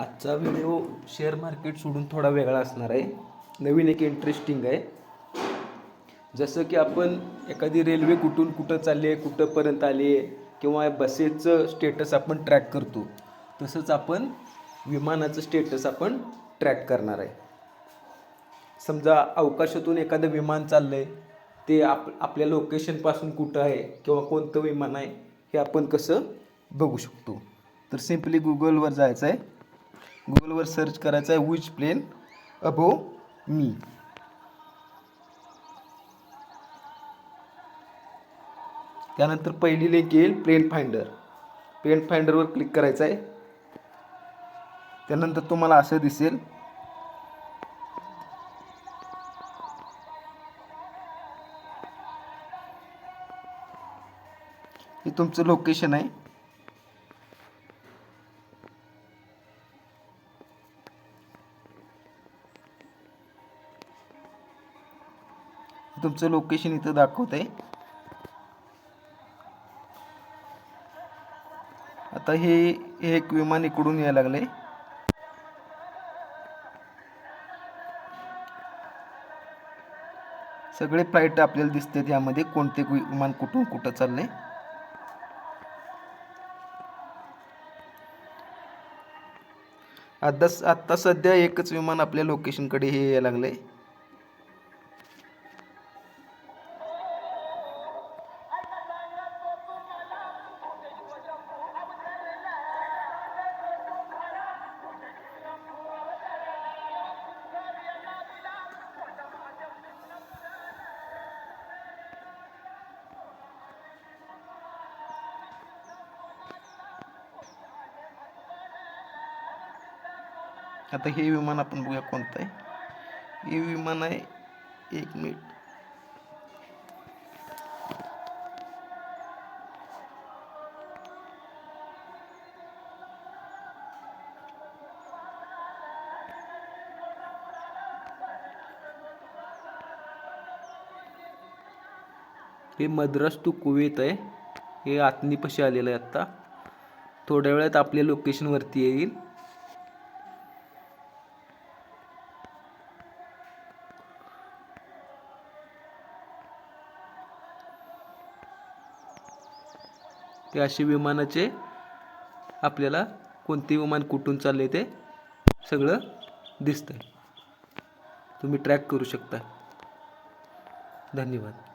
आजचा video share market सोडून थोडा वेगळा असणार आहे. नवीन एक इंटरेस्टिंग आहे. जसं की आपण एखादी रेल्वे कुठून कुठं चालली आहे, कुठंपर्यंत आली आहे, किंवा बसेसचं स्टेटस आपण ट्रॅक करतो, तसंच आपण विमानाचं स्टेटस आपण ट्रॅक करणार आहे. समजा अवकाशातून एखादं विमान चाललं आहे, ते आपल्या लोकेशनपासून कुठं आहे किंवा कोणतं विमान आहे हे आपण कसं बघू शकतो. तर सिम्पली गुगलवर जायचं आहे. गुगलवर सर्च करायचं आहे विच प्लेन अबोव मी. त्यानंतर पहिली लिंक येईल प्लेन फाइंडर. प्लेन फाइंडरवर क्लिक करायचं आहे. त्यानंतर तुम्हाला असं दिसेल, हे तुमचं लोकेशन आहे. तुमचं लोकेशन इथं दाखवत आहे. आता हे एक विमान इकडून यायला लागले. सगळे फ्लाईट आपल्याला दिसते, त्यामध्ये कोणते विमान कुठून कुठं चाललंय. आत्ता सध्या एकच विमान आपल्या लोकेशनकडे हे यायला लागले. आता हे विमान आपण बघूया कोणतं आहे. हे विमान आहे, एक मिनिट, हे मद्रास टू कुवेत आहे. हे आतनीपाशी आलेलं आहे. आत्ता थोड्या वेळात आपल्या लोकेशनवरती येईल. ते असे विमानाचे आपल्याला कोणते विमान कुठून चालले ते सगळं दिसतंय. तुम्ही ट्रॅक करू शकता. धन्यवाद.